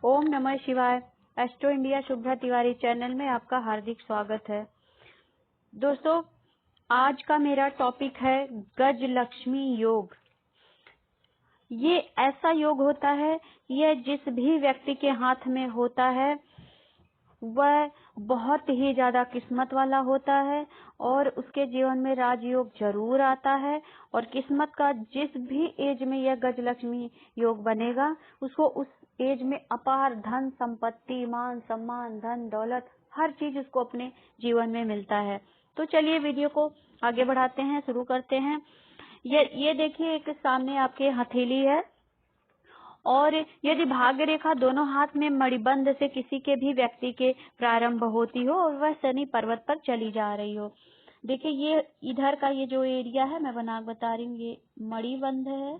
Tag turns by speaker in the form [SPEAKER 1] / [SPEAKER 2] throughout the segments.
[SPEAKER 1] ओम नमः शिवाय। Astro India Shubhra Tiwari channel में आपका हार्दिक स्वागत है। दोस्तों, आज का मेरा टॉपिक है गजलक्ष्मी योग। ये ऐसा योग होता है, यह जिस भी व्यक्ति के हाथ में होता है वह बहुत ही ज्यादा किस्मत वाला होता है और उसके जीवन में राजयोग जरूर आता है। और किस्मत का जिस भी एज में यह गजलक्ष्मी योग बनेगा उसको उस एज में अपार धन संपत्ति, मान सम्मान, धन दौलत, हर चीज उसको अपने जीवन में मिलता है। तो चलिए वीडियो को आगे बढ़ाते हैं, शुरू करते हैं। ये देखिए, एक सामने आपके हथेली है और यदि भाग्य रेखा दोनों हाथ में मणिबंध से किसी के भी व्यक्ति के प्रारंभ होती हो और वह शनि पर्वत पर चली जा रही हो। देखिए, ये इधर का ये जो एरिया है, मैं बता रही हूँ, ये मणिबंध है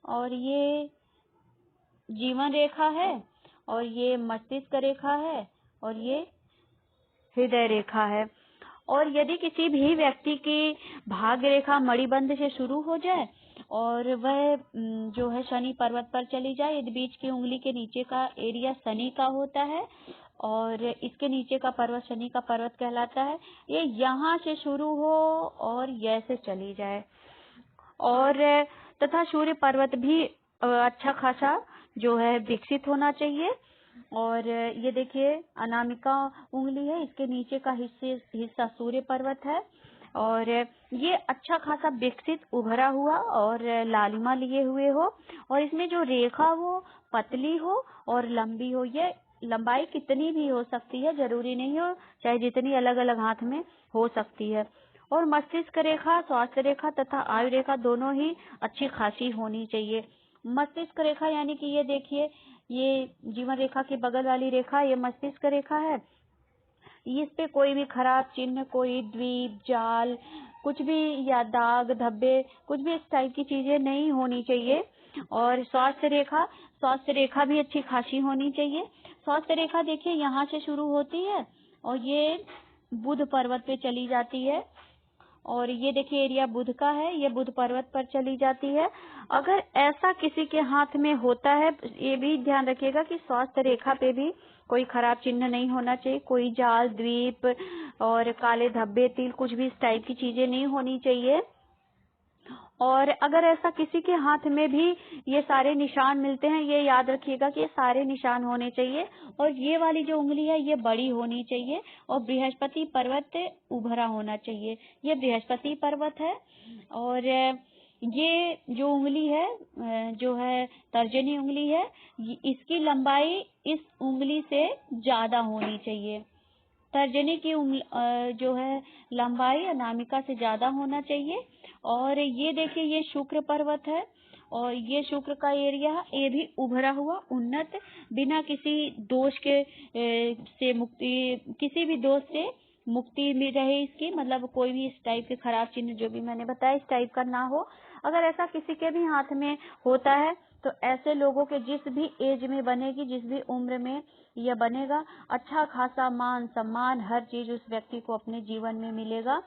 [SPEAKER 1] और ये जीवन रेखा है और ये मस्तिष्क रेखा है और ये हृदय रेखा है। और यदि किसी भी व्यक्ति की भाग्य रेखा मणिबंध से शुरू हो जाए और वह जो है शनि पर्वत पर चली जाए, यदि बीच की उंगली के नीचे का एरिया शनि का होता है और इसके नीचे का पर्वत शनि का पर्वत कहलाता है, ये यहाँ से शुरू हो और ऐसे चली जाए। और तथा सूर्य पर्वत भी अच्छा खासा जो है विकसित होना चाहिए। और ये देखिए, अनामिका उंगली है, इसके नीचे का हिस्सा सूर्य पर्वत है और ये अच्छा खासा विकसित उभरा हुआ और लालिमा लिए हुए हो और इसमें जो रेखा वो पतली हो और लंबी हो। ये लंबाई कितनी भी हो सकती है, जरूरी नहीं हो, चाहे जितनी अलग अलग हाथ में हो सकती है। और मस्तिष्क रेखा, स्वास्थ्य रेखा तथा आयु रेखा दोनों ही अच्छी खासी होनी चाहिए। मस्तिष्क रेखा यानी कि ये देखिए, ये जीवन रेखा की बगल वाली रेखा ये मस्तिष्क रेखा है। इस पे कोई भी खराब चिन्ह, कोई द्वीप, जाल, कुछ भी या दाग धब्बे, कुछ भी इस टाइप की चीजें नहीं होनी चाहिए। और स्वास्थ्य रेखा भी अच्छी खासी होनी चाहिए। स्वास्थ्य रेखा देखिए यहाँ से शुरू होती है और ये बुध पर्वत पे चली जाती है और ये देखिए एरिया बुध का है, ये बुध पर्वत पर चली जाती है। अगर ऐसा किसी के हाथ में होता है, ये भी ध्यान रखिएगा कि स्वास्थ्य रेखा पे भी कोई खराब चिन्ह नहीं होना चाहिए, कोई जाल, द्वीप और काले धब्बे, तिल, कुछ भी इस टाइप की चीजें नहीं होनी चाहिए। और अगर ऐसा किसी के हाथ में भी ये सारे निशान मिलते हैं, ये याद रखिएगा कि ये सारे निशान होने चाहिए और ये वाली जो उंगली है ये बड़ी होनी चाहिए और बृहस्पति पर्वत उभरा होना चाहिए। ये बृहस्पति पर्वत है और ये जो उंगली है, जो है तर्जनी उंगली है, इसकी लंबाई इस उंगली से ज्यादा होनी चाहिए। तर्जनी की जो है लंबाई अनामिका से ज्यादा होना चाहिए। और ये देखिए, ये शुक्र पर्वत है और ये शुक्र का एरिया, ये भी उभरा हुआ, उन्नत, बिना किसी दोष के से मुक्ति, किसी भी दोष से मुक्ति मिल रहे इसकी, मतलब कोई भी इस टाइप के खराब चिन्ह जो भी मैंने बताया इस टाइप का ना हो। अगर ऐसा किसी के भी हाथ में होता है तो ऐसे लोगों के जिस भी एज में बनेगी, जिस भी उम्र में यह बनेगा, अच्छा खासा मान सम्मान, हर चीज उस व्यक्ति को अपने जीवन में मिलेगा।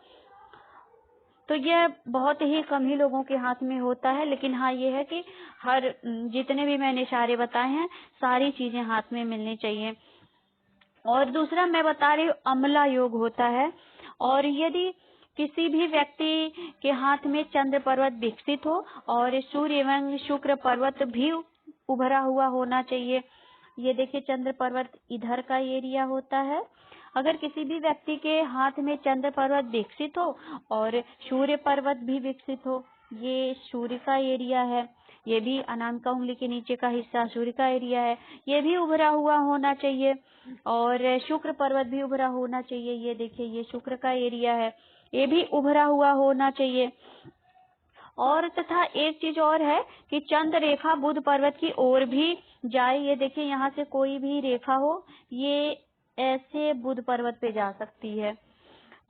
[SPEAKER 1] तो यह बहुत ही कम ही लोगों के हाथ में होता है, लेकिन हाँ ये है कि हर जितने भी मैंने इशारे बताए हैं सारी चीजें हाथ में मिलनी चाहिए। और दूसरा मैं बता रही हूँ, अमला योग होता है। और यदि किसी भी व्यक्ति के हाथ में चंद्र पर्वत विकसित हो और सूर्य एवं शुक्र पर्वत भी उभरा हुआ होना चाहिए। ये देखिए, चंद्र पर्वत इधर का एरिया होता है। अगर किसी भी व्यक्ति के हाथ में चंद्र पर्वत विकसित हो और सूर्य पर्वत भी विकसित हो, ये सूर्य का एरिया है, ये भी अनामिका उंगली के नीचे का हिस्सा सूर्य का एरिया है, ये भी उभरा हुआ होना चाहिए। और शुक्र पर्वत भी उभरा होना चाहिए। ये देखिए, ये शुक्र का एरिया है, ये भी उभरा हुआ होना चाहिए। और तथा एक चीज और है कि चंद्र रेखा बुध पर्वत की ओर भी जाए। ये देखिए, यहाँ से कोई भी रेखा हो, ये ऐसे बुध पर्वत पे जा सकती है।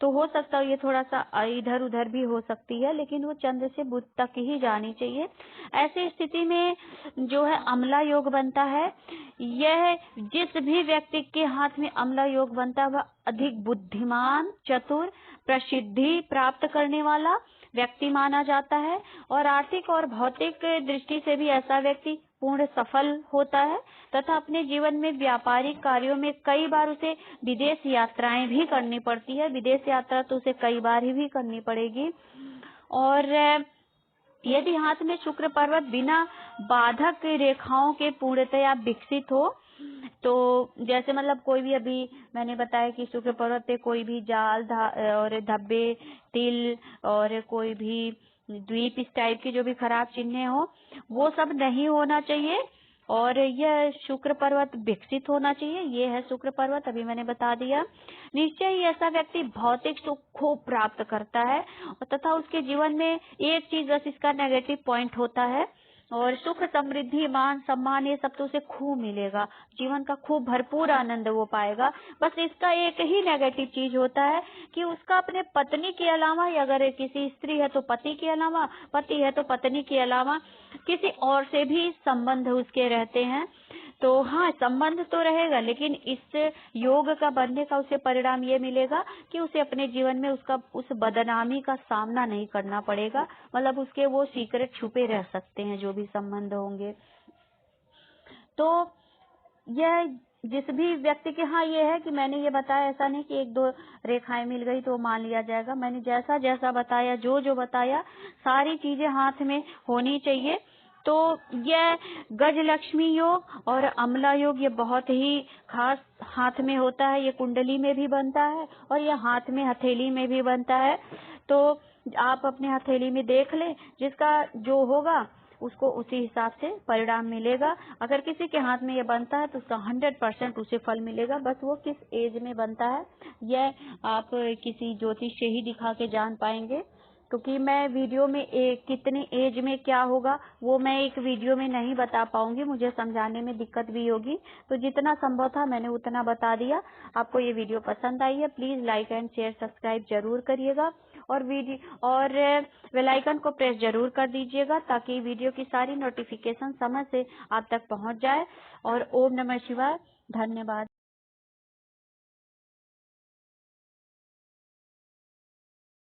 [SPEAKER 1] तो हो सकता है ये थोड़ा सा इधर उधर भी हो सकती है, लेकिन वो चंद्र से बुध तक ही जानी चाहिए। ऐसी स्थिति में जो है अमला योग बनता है। यह जिस भी व्यक्ति के हाथ में अमला योग बनता है वह अधिक बुद्धिमान, चतुर, प्रसिद्धि प्राप्त करने वाला व्यक्ति माना जाता है और आर्थिक और भौतिक दृष्टि से भी ऐसा व्यक्ति पूर्ण सफल होता है तथा अपने जीवन में व्यापारिक कार्यों में कई बार उसे विदेश यात्राएं भी करनी पड़ती है। विदेश यात्रा तो उसे कई बार ही भी करनी पड़ेगी। और यदि हाथ में शुक्र पर्वत बिना बाधक रेखाओं के पूर्णतया विकसित हो, तो जैसे मतलब कोई भी, अभी मैंने बताया कि शुक्र पर्वत पे कोई भी जाल और धब्बे, तिल और कोई भी द्वीप इस टाइप के जो भी खराब चिन्ह हो, वो सब नहीं होना चाहिए। और यह शुक्र पर्वत विकसित होना चाहिए। ये है शुक्र पर्वत, अभी मैंने बता दिया। निश्चय ही ऐसा व्यक्ति भौतिक सुख खूब प्राप्त करता है तथा उसके जीवन में एक चीज बस इसका नेगेटिव पॉइंट होता है, और सुख, समृद्धि, मान सम्मान ये सब तो उसे खूब मिलेगा, जीवन का खूब भरपूर आनंद वो पाएगा। बस इसका एक ही नेगेटिव चीज होता है कि उसका अपने पत्नी के अलावा, या अगर किसी स्त्री है तो पति के अलावा, पति है तो पत्नी के अलावा किसी और से भी संबंध उसके रहते हैं। तो हाँ, संबंध तो रहेगा, लेकिन इस योग का बनने का उसे परिणाम ये मिलेगा कि उसे अपने जीवन में उस बदनामी का सामना नहीं करना पड़ेगा। मतलब उसके वो सीक्रेट छुपे रह सकते हैं जो भी संबंध होंगे। तो यह जिस भी व्यक्ति के, हाँ ये है कि मैंने ये बताया, ऐसा नहीं कि एक दो रेखाएं मिल गई तो मान लिया जाएगा। मैंने जैसा जैसा बताया, जो जो बताया, सारी चीजें हाथ में होनी चाहिए। तो यह गजलक्ष्मी योग और अमला योग ये बहुत ही खास हाथ में होता है। ये कुंडली में भी बनता है और यह हाथ में हथेली में भी बनता है। तो आप अपने हथेली में देख लें, जिसका जो होगा उसको उसी हिसाब से परिणाम मिलेगा। अगर किसी के हाथ में ये बनता है तो उसका 100% उसे फल मिलेगा। बस वो किस एज में बनता है यह आप किसी ज्योतिष से ही दिखा के जान पाएंगे, क्योंकि मैं वीडियो में कितने एज में क्या होगा वो मैं एक वीडियो में नहीं बता पाऊंगी, मुझे समझाने में दिक्कत भी होगी। तो जितना संभव था मैंने उतना बता दिया। आपको ये वीडियो पसंद आई है, please like and share subscribe जरूर करिएगा, और बेल आइकन को प्रेस जरूर कर दीजिएगा ताकि वीडियो की सारी नोटिफिकेशन समय से आप तक पहुंच जाए। और ओम नमः शिवाय। धन्यवाद।